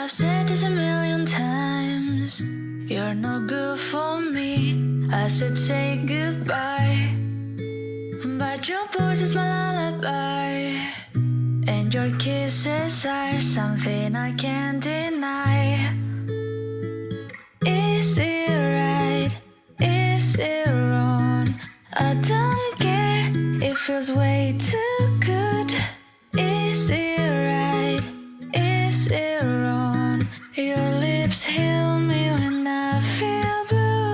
I've said this a million times. You're no good for me. I should say goodbye, but your voice is my lullaby, and your kisses are something I can't deny. Is it right? Is it wrong? I don't care. It feels way too good. Is it right? Is it wrong? Your lips heal me when I feel blue.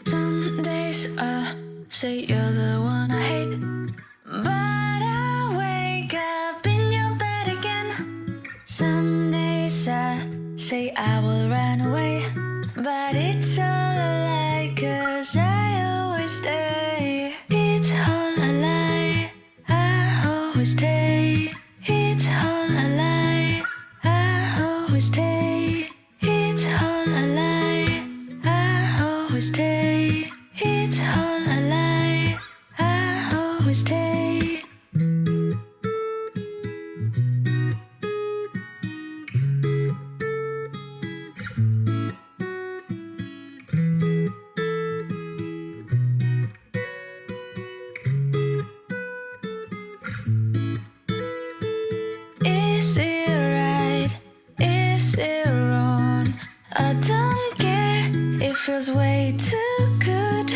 Some days I say you're the one I hate, but I wake up in your bed again. Some days I say I will run away, but it's all a lie, 'cause I always stay. It's all a lie, I always stay. It's all a lie, I always stay. It's all a lie, I always stay. It's all a lie, I always stay. Is it right? Is it wrong? I don't care. It feels way too good.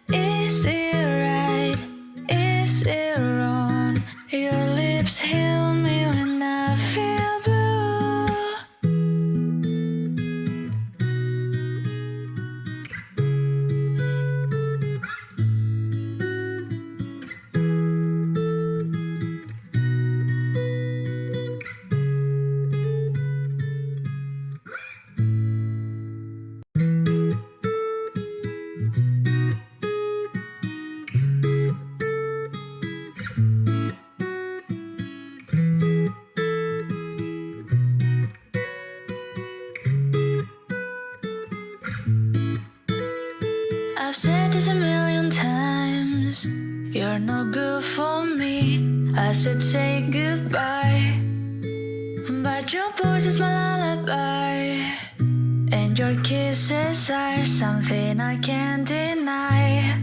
Is it right? Is it wrong? Your lips heal me when I feel blue. I've said this a million times. You're no good for me. I should say goodbye, but your voice is my lullaby, and your kisses are something I can't deny.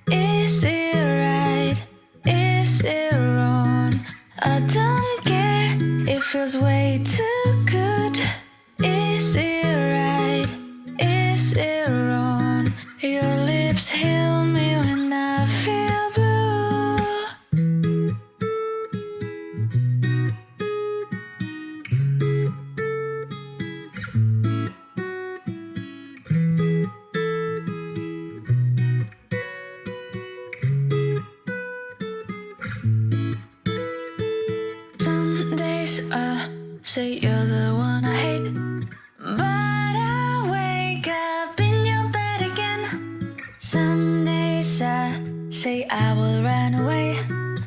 Is it right? Is it wrong? I don't care. It feels way too good. Is it right? Is it wrong? Your lips heal me when I feel blue. Some days I say you're the one I hate, but I wake up in your bed again. Some days I say I will run away,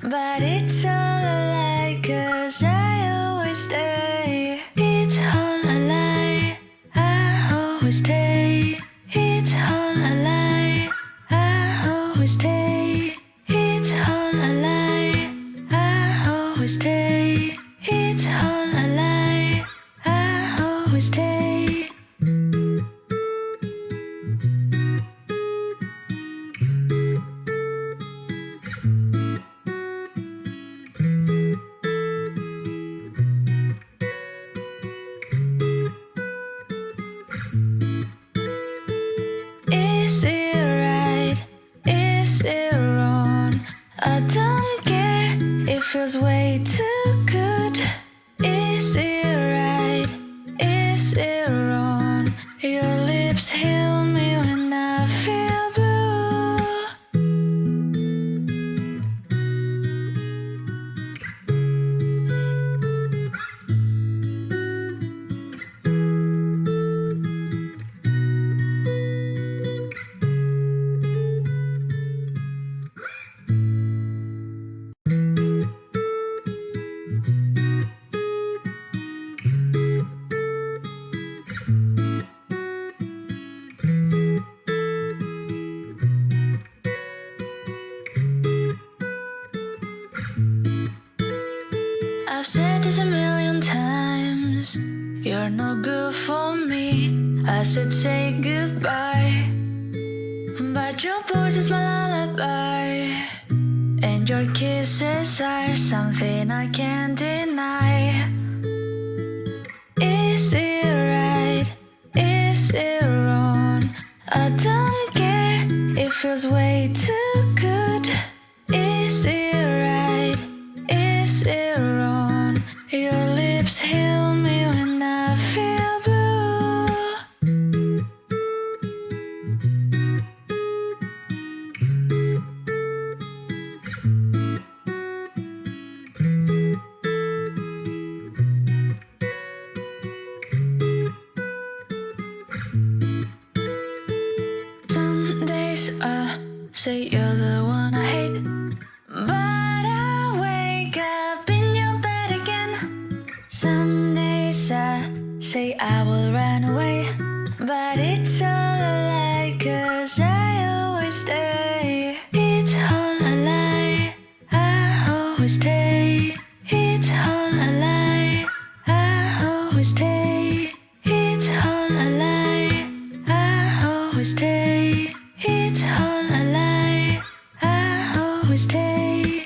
but it's all a lie, 'cause I always stay. It's all a lie, I always stay. It's all a lie, I always stay. It's all a lie, I always stay. It's all a lie, I always stay. Is it right? Is it wrong? I don't care. It feels way too good. Is it right? Is it wrong? Your lips heal me when I feel blue. I've said this a million times. You're no good for me. I should say goodbye, but your voice is my lullaby, and your kisses are something I can't deny. Is it right? Is it wrong? I don't care. It feels way too good. Is it right? Is it wrong? Your lips heal me when I feel blue. Some days I say you're the one I hate, but I wake up in your bed again. Some days I say I will run away, but it's all a lie, 'cause I always stay. It's all a lie, I always stay. It's all a lie, I always stay. It's all a lie, I always stay. It's all a lie, I always stay.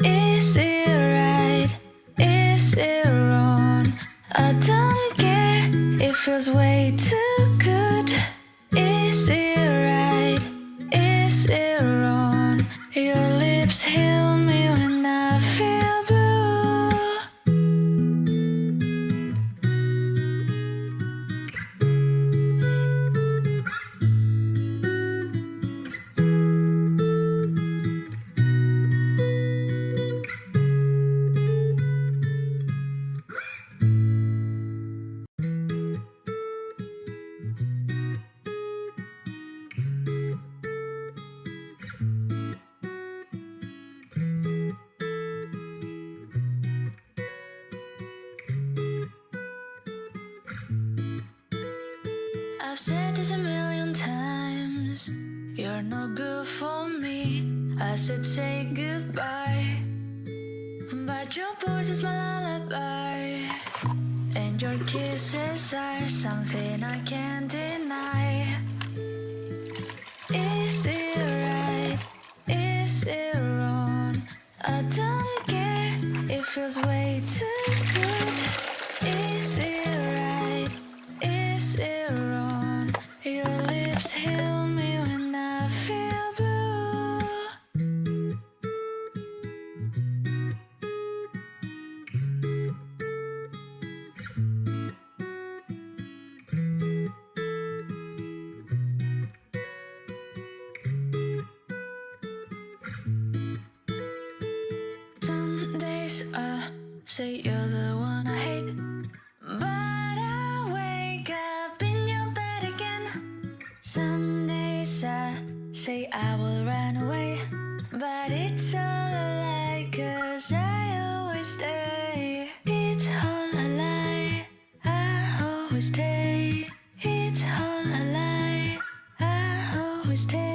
Is it right? Is it wrong? I don't care. It feels way too good. Is it right? Is it wrong? Your lips heal me when I feel blue. I've said this a million times. You're no good for me. I should say goodbye, but your voice is my lullaby, and your kisses are something I can't deny. Is it right? Is it wrong? I don't care. It feels way too good. Is it right? Is it wrong? Your lips heal me when I feel blue. Some days I say you're the one I hate, but I wake up in your bed again. Some days I say I will run away, but it's all a lie, 'cause I always stay. It's all a lie, I always stay. It's all a lie, I always stay.